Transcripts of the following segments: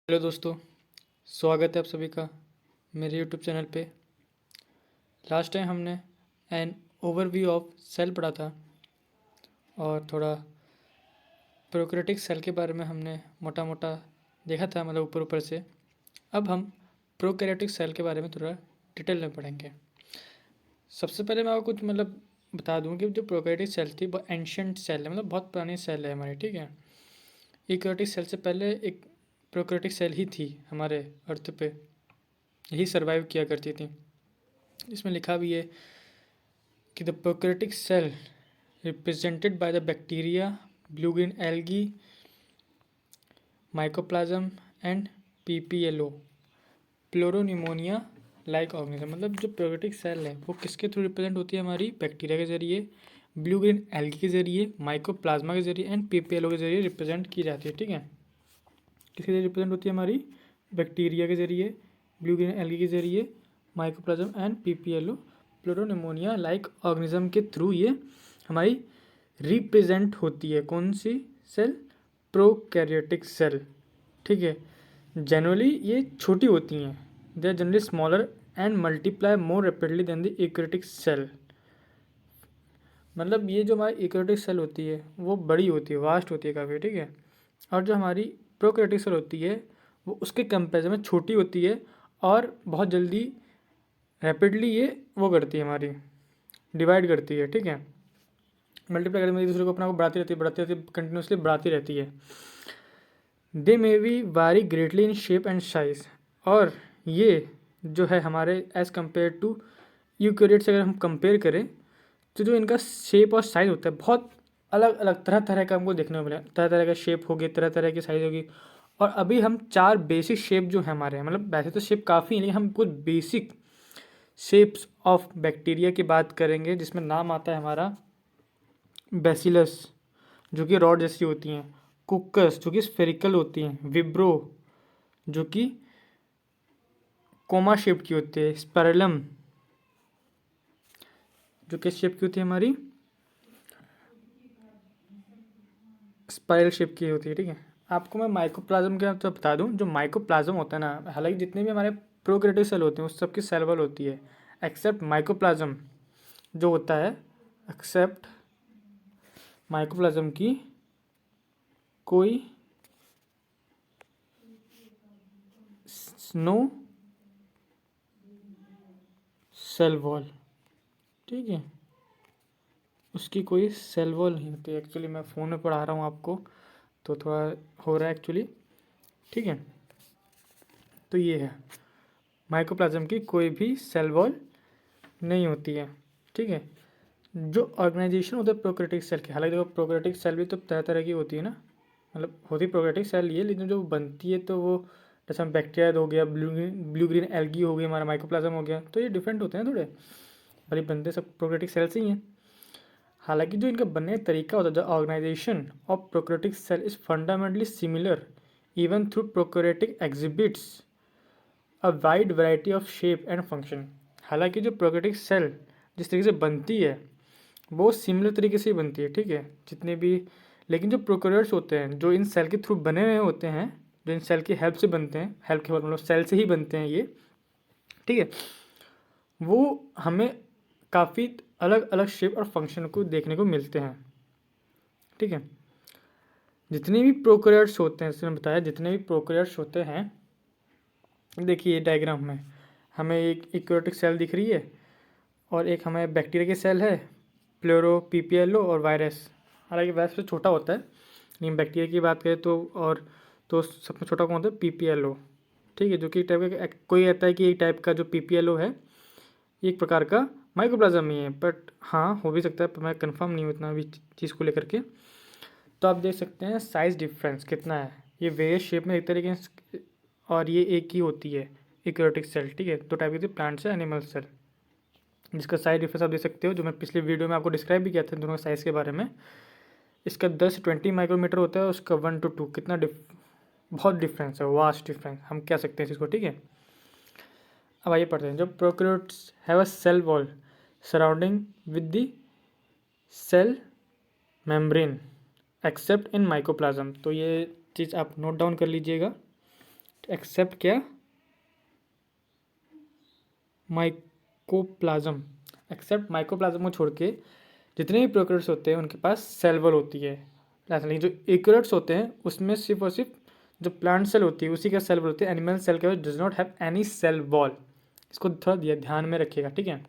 Hello दोस्तों, स्वागत है आप सभी का मेरे यूट्यूब चैनल पे। लास्ट टाइम हमने एन ओवरव्यू ऑफ सेल पढ़ा था और थोड़ा प्रोकैरियोटिक सेल के बारे में हमने मोटा मोटा देखा था, मतलब ऊपर ऊपर से। अब हम प्रोकैरियोटिक सेल के बारे में थोड़ा डिटेल में पढ़ेंगे। सबसे पहले मैं आपको कुछ बता दूं कि जो प्रोकैरियोटिक सेल थी वो एंशियंट सेल है, मतलब बहुत पुरानी सेल है हमारी, ठीक है। यूकैरियोटिक सेल से पहले एक प्रोकैरियोटिक सेल ही थी हमारे अर्थ पे, यही सर्वाइव किया करती थी। इसमें लिखा भी है कि the prokaryotic cell represented by the bacteria, blue green algae, mycoplasm and PPLO, pleuropneumonia like organism. मतलब जो प्रोकैरियोटिक सेल है वो किसके थ्रू रिप्रेजेंट होती है? हमारी बैक्टीरिया के जरिए, ब्लू ग्रीन एल्गी के जरिए, माइकोप्लाज्मा के जरिए एंड पीपीएलओ के जरिए रिप्रेजेंट की जाती है, ठीक है। किसके जरिए रिप्रेजेंट होती है? हमारी बैक्टीरिया के जरिए, ब्लू ग्रीन एल्गी के जरिए, mycoplasm and PPLO, pleuropneumonia like organism के थ्रू ये हमारी रिप्रेजेंट होती है। कौन सी सेल? प्रोकैरियोटिक सेल, ठीक है। जनरली ये छोटी होती हैं, they are generally smaller and multiply more rapidly than the eukaryotic cell. मतलब ये जो हमारी यूकैरियोटिक सेल होती है वो बड़ी होती है, वास्ट होती है काफ़ी, ठीक है। और जो हमारी प्रोकैरियोटिक सेल होती है वो उसके कंपेरिजन में छोटी होती है और बहुत जल्दी रैपिडली ये वो करती है, हमारी डिवाइड करती है, ठीक है। मल्टीप्लाई करती है, दूसरे को अपना को बढ़ाती रहती है, कंटिन्यूसली बढ़ाती रहती है। दे मे बी वारी greatly in shape and size. और ये जो है हमारे एज़ कम्पेयर टू यूकैरियोट से अगर हम कंपेयर करें तो जो इनका शेप और साइज़ होता है बहुत अलग अलग तरह तरह का हमको देखने को मिला। तरह तरह का शेप होगी, तरह तरह की साइज़ होगी। और अभी हम 4 बेसिक शेप जो है हमारे, मतलब वैसे तो शेप काफ़ी है लेकिन हम कुछ बेसिक शेप्स ऑफ बैक्टीरिया की बात करेंगे, जिसमें नाम आता है हमारा बैसिलस जो कि रॉड जैसी होती हैं, कुकस जो कि स्फेरिकल होती हैं, विब्रो जो कि कोमा शेप की होती है, स्पाइरलम जो किस शेप की होती है? हमारी स्पाइरल शेप की होती है, ठीक है। आपको मैं माइकोप्लाज्म के तो बता दूं, जो माइकोप्लाज्म होता है ना, हालांकि जितने भी हमारे प्रोकैरियोटिक सेल होते हैं उस सबकी सेल वॉल होती है, एक्सेप्ट माइकोप्लाज्म जो होता है, एक्सेप्ट माइकोप्लाज्म की कोई नो सेल वॉल, ठीक है। उसकी कोई सेल वॉल नहीं होती। एक्चुअली मैं फ़ोन में पढ़ा रहा हूँ आपको तो थोड़ा हो रहा है एक्चुअली, ठीक है। तो ये है, माइकोप्लाज्म की कोई भी सेल वॉल नहीं होती है, ठीक है। जो ऑर्गेनाइजेशन होता है प्रोकैरियोटिक सेल की, हालांकि देखो प्रोकैरियोटिक सेल भी तो तरह तरह की होती है ना, मतलब होती प्रोकैरियोटिक सेल ये, लेकिन जो बनती है तो वो जैसे बैक्टीरिया हो गया, ब्लू ग्रीन एल्गी हो गई, हमारा माइकोप्लाज्म हो गया, तो ये डिफरेंट होते हैं थोड़े, भले बनते सब प्रोकैरियोटिक सेल से ही हैं। हालांकि जो इनका बनने का तरीका होता है, the organisation of prokaryotic cell is fundamentally similar even through prokaryotic exhibits a wide variety of shape and function. हालांकि जो प्रोकैरियोटिक सेल जिस तरीके से बनती है वो सिमिलर तरीके से ही बनती है, ठीक है, जितने भी। लेकिन जो प्रोकैरियोट्स होते हैं जो इन सेल के थ्रू बने हुए होते हैं, जो इन सेल की हेल्प से बनते हैं, हेल्प के मतलब सेल से ही बनते हैं ये, ठीक है, वो हमें काफ़ी अलग अलग शेप और फंक्शन को देखने को मिलते हैं, ठीक है। जितने भी प्रोकैरियोट्स होते हैं, इसने बताया जितने भी प्रोकैरियोट्स होते हैं, देखिए डायग्राम में हमें एक यूकैरियोटिक सेल दिख रही है और एक हमें बैक्टीरिया की सेल है, प्लोरो, पीपीएलओ और वायरस। हालांकि वायरस से छोटा होता है लेकिन बैक्टीरिया की बात करें तो, और तो सबसे छोटा कौन होता है? पीपीएलओ, ठीक है। जो कि टाइप का कोई कहता है कि एक टाइप का जो पीपीएलओ है एक प्रकार का माइक्रोप्लाज्म ही है, बट हाँ हो भी सकता है, पर मैं कंफर्म नहीं हूँ इतना भी चीज़ को लेकर के। तो आप देख सकते हैं साइज़ डिफरेंस कितना है, ये वेरियस शेप में दिखता है लेकिन, और ये एक ही होती है यूकैरियोटिक सेल, ठीक है। दो टाइप की होती है, प्लांट से एनिमल सेल, जिसका साइज डिफरेंस आप देख सकते हो, जो मैं पिछले वीडियो में आपको डिस्क्राइब भी किया था दोनों साइज़ के बारे में। इसका 10 से 20 माइक्रोमीटर होता है, उसका 1 to 2 कितना बहुत डिफरेंस है, वास्ट डिफरेंस हम कह सकते हैं इसको, ठीक है। अब आइए पढ़ते हैं। जब prokaryotes have a cell wall surrounding with the cell membrane except in mycoplasm. तो ये चीज़ आप नोट डाउन कर लीजिएगा, एक्सेप्ट क्या, माइकोप्लाज्म, एक्सेप्ट माइकोप्लाज्म को छोड़ के जितने भी प्रोकैरियोट्स होते हैं उनके पास सेल वॉल होती है। लेकिन जो यूकेरियोट्स होते हैं उसमें सिर्फ और सिर्फ जो प्लांट सेल होती है उसी का सेल वॉल होती है। एनिमल सेल का does not have any cell wall. इसको थोड़ा ध्यान में रखिएगा, ठीक है।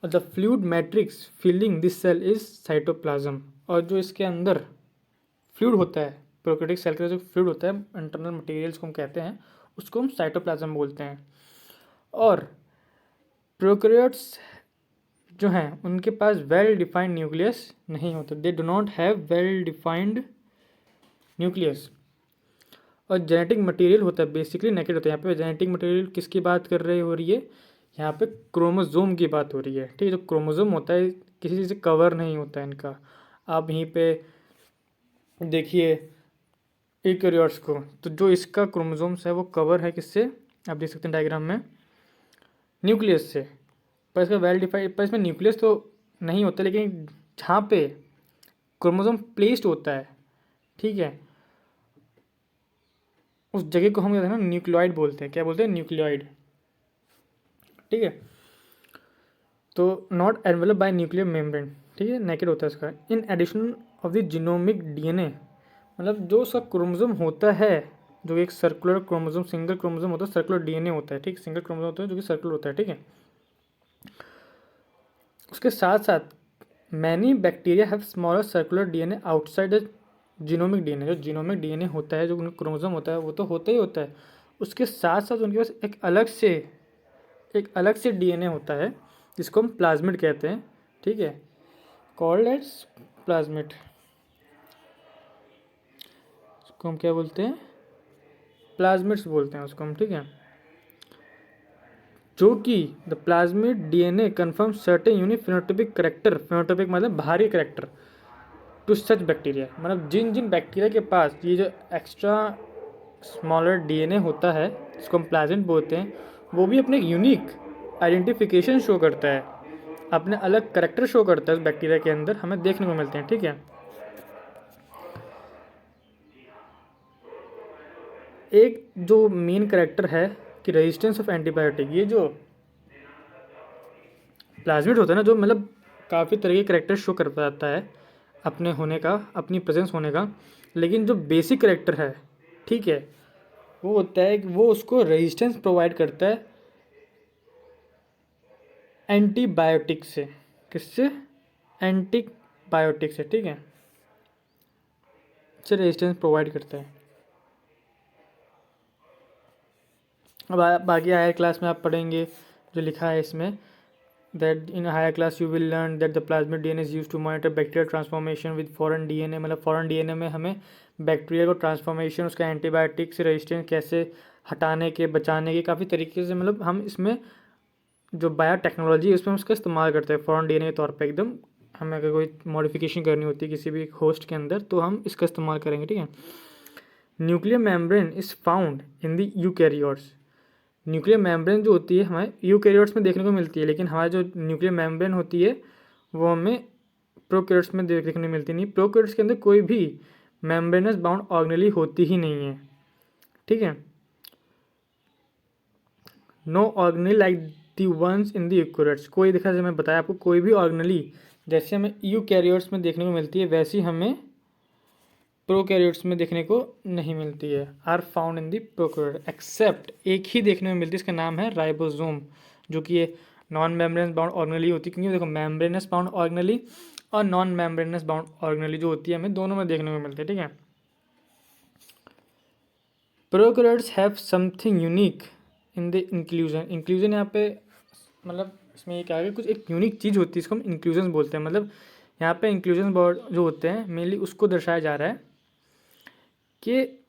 और the fluid matrix filling this cell is cytoplasm. और जो इसके अंदर फ्लूइड होता है, प्रोकैरियोटिक सेल का जो फ्लूइड होता है, इंटरनल मटेरियल्स को हम कहते हैं, उसको हम साइटोप्लाज्म बोलते हैं। और प्रोकैरियोट्स जो हैं उनके पास वेल डिफाइंड न्यूक्लियस नहीं होता। They do not have well defined nucleus. और जेनेटिक मटेरियल होता है बेसिकली नेकेड होता है। यहाँ पे जेनेटिक मटेरियल किसकी बात कर रही हो रही है, यहाँ पे क्रोमोजोम की बात हो रही है, ठीक है। जो क्रोमोजोम होता है किसी चीज़ से कवर नहीं होता है इनका। आप यहीं पे देखिए यूकेरियोट्स को, तो जो इसका क्रोमोजोम्स है वो कवर है किससे, आप देख सकते हैं डायग्राम में, न्यूक्लियस से। पर इसका वेल डिफाइंड, पर इसमें न्यूक्लियस तो नहीं होता, लेकिन जहाँ पे क्रोमोजोम प्लेस्ड होता है, ठीक है, उस जगह को हम कहते हैं ना न्यूक्लियोइड बोलते हैं। क्या बोलते हैं, न्यूक्लियोइड, ठीक है। तो not envelop by nuclear membrane, ठीक है, नेकेड होता है इसका। In addition of the genomic DNA, मतलब जो उसका क्रोमोजोम होता है, जो एक सर्कुलर क्रोमोजोम, सिंगल क्रोमोजोम होता है, सर्कुलर डीएनए होता है, ठीक, सिंगल क्रोमोजोम होता है जो कि सर्कुलर होता है, ठीक है। उसके साथ साथ many bacteria have smaller circular DNA outside the genomic DNA. जो जीनोमिक डीएनए होता है, जो क्रोमोजोम होता है, वो तो होता ही होता है, उसके साथ साथ उनके पास एक अलग से डीएनए होता है जिसको हम प्लाज्मिड कहते हैं, ठीक है, कॉल्ड एज प्लाज्मिड। उसको हम क्या बोलते हैं, प्लाज्मिड्स बोलते हैं उसको हम, ठीक है। जो कि the plasmid DNA confirm certain unique phenotypic character, phenotypic मतलब बाहरी करेक्टर, टू सच बैक्टीरिया। मतलब जिन जिन बैक्टीरिया के पास ये जो एक्स्ट्रा स्मॉलर डीएनए होता है जिसको हम प्लाज्मिड बोलते हैं, वो भी अपने यूनिक आइडेंटिफिकेशन शो करता है, अपने अलग करेक्टर शो करता है उस बैक्टीरिया के अंदर, हमें देखने को मिलते हैं, ठीक है। एक जो मेन करेक्टर है कि रेजिस्टेंस ऑफ एंटीबायोटिक, ये जो प्लाज्मिड होता है ना, जो मतलब काफ़ी तरह के करेक्टर शो कर पाता है अपने होने का, अपनी प्रेजेंस होने का, लेकिन जो बेसिक करेक्टर है, ठीक है, वो होता है कि वो उसको रेजिस्टेंस प्रोवाइड करता है एंटीबायोटिक से। किससे, एंटीबायोटिक से, ठीक है, से रेजिस्टेंस प्रोवाइड करता है। अब बाकी हायर क्लास में आप पढ़ेंगे जो लिखा है इसमें, that in a higher class you will learn that the plasmid DNA is used to monitor bacterial transformation with foreign DNA। मतलब foreign DNA में हमें बैक्टीरिया को ट्रांसफॉर्मेशन, उसका एंटीबायोटिक से रेजिस्टेंस कैसे हटाने के, बचाने के काफ़ी तरीके से, मतलब हम इसमें जो बायोटेक्नोलॉजी है उसमें उसका इस्तेमाल करते हैं फॉरेन डीएनए के तौर पे। एकदम हमें अगर कोई मॉडिफिकेशन करनी होती है किसी भी होस्ट के अंदर तो हम इसका इस्तेमाल करेंगे, ठीक है। Nuclear membrane is found in the eukaryotes. Nuclear membrane जो होती है हमारे यूकैरियोट्स में देखने को मिलती है, लेकिन हमारी जो न्यूक्लियर मेम्ब्रेन होती है वो हमें प्रोकैरियोट्स में देखने को मिलती नहीं। प्रोकैरियोट्स के अंदर कोई भी मेम्ब्रेनस बाउंड ऑर्गेनेली होती ही नहीं है, ठीक है। No organelle like the ones in the eukaryotes. कोई देखा, जैसे मैं बताया आपको, कोई भी ऑर्गेनेली जैसे हमें यूकैरियोट्स में देखने को मिलती है वैसी हमें प्रोकैरियोट्स में देखने को नहीं मिलती है। Are found in the prokaryote, except एक ही देखने में मिलती है, इसका नाम है राइबोसोम, जो कि ये नॉन मेम्ब्रेनस बाउंड ऑर्गेनेली होती है। क्योंकि देखो मेम्ब्रेनस बाउंड ऑर्गेनेली और नॉन मेम्ब्रेनस बाउंड ऑर्गेनेली जो होती है हमें दोनों में देखने को मिलती है, ठीक है। Prokaryotes have something unique in the inclusion. Inclusion यहाँ पे मतलब इसमें ये क्या है, कुछ एक यूनिक चीज़ होती है, इसको हम इंक्लूजन बोलते हैं। मतलब यहाँ पे इंक्लूजन बोर्ड जो होते हैं मेनली उसको दर्शाया जा रहा है कि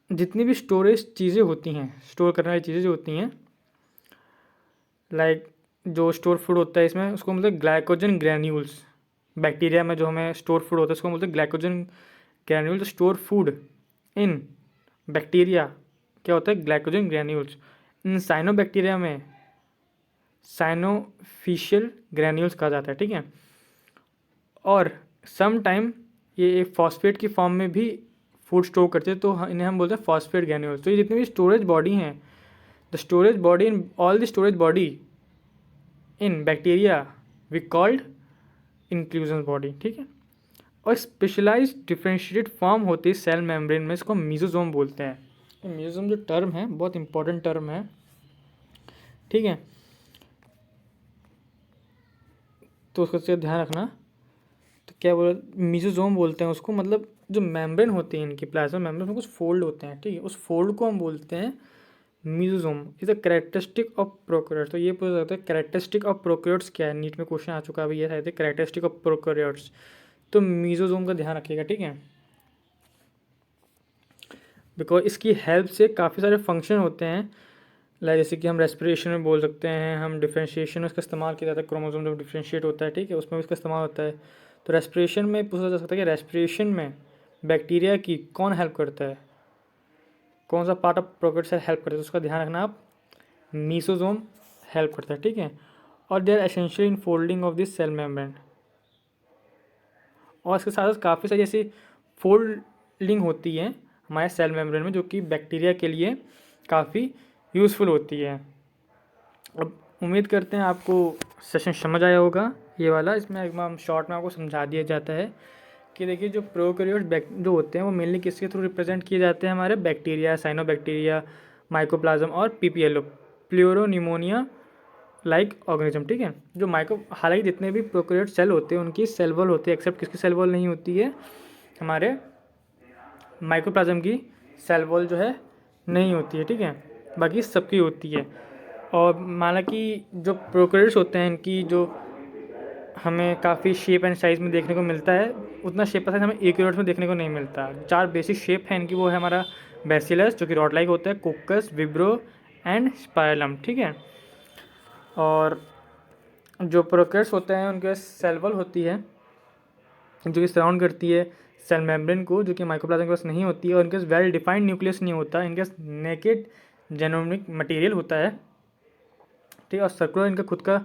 जितनी भी स्टोरेज चीज़ें होती हैं, स्टोर करने वाली चीज़ें जो होती हैं, लाइक जो स्टोर फूड होता है इसमें उसको मतलब ग्लाइकोजन ग्रैन्यूल्स। बैक्टीरिया में जो हमें स्टोर फूड होता है उसको बोलते हैं glycogen granules. Store food in bacteria क्या होता है, ग्लाइकोजन ग्रैन्यूल्स। इन साइनोबैक्टीरिया में साइनोफिशियल ग्रैन्यूल्स कहा जाता है, ठीक है। और सम टाइम ये एक फॉस्फेट की फॉर्म में भी फूड स्टोर करते हैं, तो इन्हें हम बोलते हैं फॉस्फेट ग्रैन्यूल्स। तो ये जितनी भी स्टोरेज बॉडी हैं, the storage body in all the storage body in bacteria we called inclusion body, ठीक है। और स्पेशलाइज डिफ्रेंशिएटेड फॉर्म होती है सेल मेम्ब्रेन में, इसको मीजोजोम बोलते हैं। मीजोजोम जो टर्म है बहुत इंपॉर्टेंट टर्म है, ठीक है, तो उसका से ध्यान रखना। तो क्या बोला, मीजोजोम बोलते हैं उसको, मतलब जो मेम्ब्रेन होती है इनकी प्लाज्मा मेम्ब्रेन में कुछ फोल्ड होते हैं, ठीक है, उस फोल्ड को हम बोलते हैं mesosome. Is a characteristic of prokaryotes. तो ये पूछ सकते हैं कैरेक्टरिस्टिक ऑफ प्रोकैरियोट्स क्या है, नीट में क्वेश्चन आ चुका है अभी, ये शायद कैरेक्टरिस्टिक ऑफ प्रोकैरियोट्स। तो मीजोजोम का ध्यान रखिएगा, ठीक है, बिकॉज इसकी हेल्प से काफ़ी सारे फंक्शन होते हैं, लाइक जैसे कि हम रेस्पिरेशन में बोल सकते हैं, हम डिफ्रेंशिएशन में इसका इस्तेमाल किया जाता है, क्रोमोसोम जब डिफ्रेंशिएट होता है, ठीक है, उसमें भी इसका इस्तेमाल होता है। तो रेस्पिरेशन में पूछा जा सकता है कि रेस्पिरेशन में बैक्टीरिया की कौन हेल्प करता है, कौन सा पार्ट ऑफ प्रोकैरियोट से हेल्प करता है, तो उसका ध्यान रखना आप, मीसोजोम हेल्प करता है, ठीक है। और they are essential in folding of this cell membrane. और इसके साथ साथ काफ़ी सारी ऐसी फोल्डिंग होती है हमारे सेल मेम्ब्रेन में जो कि बैक्टीरिया के लिए काफ़ी यूज़फुल होती है। अब उम्मीद करते हैं आपको सेशन समझ आया होगा ये वाला। इसमें एकदम शॉर्ट में आपको समझा दिया जाता है कि देखिए जो प्रोकैरियोट्स जो होते हैं वो मेनली किसके थ्रू रिप्रेजेंट किए जाते हैं, हमारे बैक्टीरिया, साइनोबैक्टीरिया, माइकोप्लाज्म और पीपीएलओ, प्लूरोनिमोनिया लाइक ऑर्गेनिज्म, ठीक है। जो हालांकि जितने भी प्रोकैरियोट सेल होते हैं उनकी सेल वॉल होती है, एक्सेप्ट किसकी सेल वॉल नहीं होती है, हमारे माइकोप्लाज्म की सेल वॉल जो है नहीं होती है, ठीक है, बाकी सबकी होती है। और माना कि जो प्रोकैरियोट्स होते हैं इनकी जो हमें काफ़ी शेप एंड साइज़ में देखने को मिलता है, उतना शेप का साइज़ हमें यूकेरियोट्स में देखने को नहीं मिलता। 4 बेसिक शेप है इनकी, वो है हमारा बैसिलस जो कि रॉड लाइक होता है, कोकस, विब्रो एंड स्पाइरलम, ठीक है। और जो प्रोकैरियोट्स होते हैं उनके सेल वॉल होती है जो कि सराउंड करती है सेल मेम्ब्रेन को, जो कि माइकोप्लाज्म के पास नहीं होती है। और इनके पास वेल डिफाइंड न्यूक्लियस नहीं होता, इनके पास नेकेड जेनोमिक मटेरियल होता है, ठीक है। और सर्कुलर इनका खुद का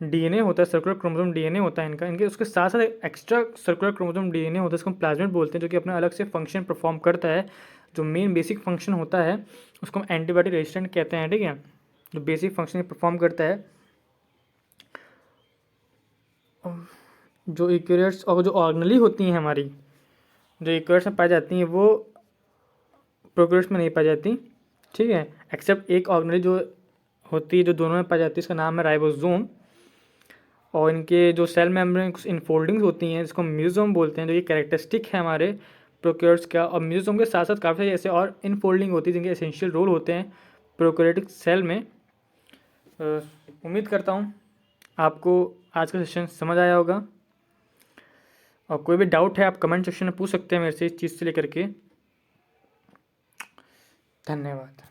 डीएनए होता है, सर्कुलर क्रोमोसोम डीएनए होता है इनका, इनके उसके साथ साथ एक्स्ट्रा सर्कुलर क्रोमोसोम डीएनए होता है, इसको हम प्लाज्मिड बोलते हैं, जो कि अपना अलग से फंक्शन परफॉर्म करता है। जो मेन बेसिक फंक्शन होता है उसको हम एंटीबॉडी रेजिस्टेंट कहते हैं, ठीक है, जो बेसिक फंक्शन परफॉर्म करता है। जो यूकेरियोट्स और जो ऑर्गेनली होती हैं हमारी, जो यूकेरियोट्स में पाई जाती हैं वो प्रोकैरियोट्स में नहीं पाई जाती, ठीक है, एक्सेप्ट एक ऑर्गेनली जो होती है जो दोनों में पाई जाती है, इसका नाम है राइबोसोम। और इनके जो सेल मेम्ब्रेन इनफोल्डिंग्स होती हैं जिसको म्यूजोम बोलते हैं, जो ये कैरेक्टरिस्टिक है हमारे प्रोकैरियोट्स का। और म्यूजोम के साथ साथ काफ़ी सारी ऐसे और इनफोल्डिंग होती है जिनके एसेंशियल रोल होते हैं प्रोकैरियोटिक सेल में। उम्मीद करता हूँ आपको आज का सेशन समझ आया होगा, और कोई भी डाउट है आप कमेंट सेक्शन में पूछ सकते हैं मेरे से इस चीज़ से लेकर के। धन्यवाद।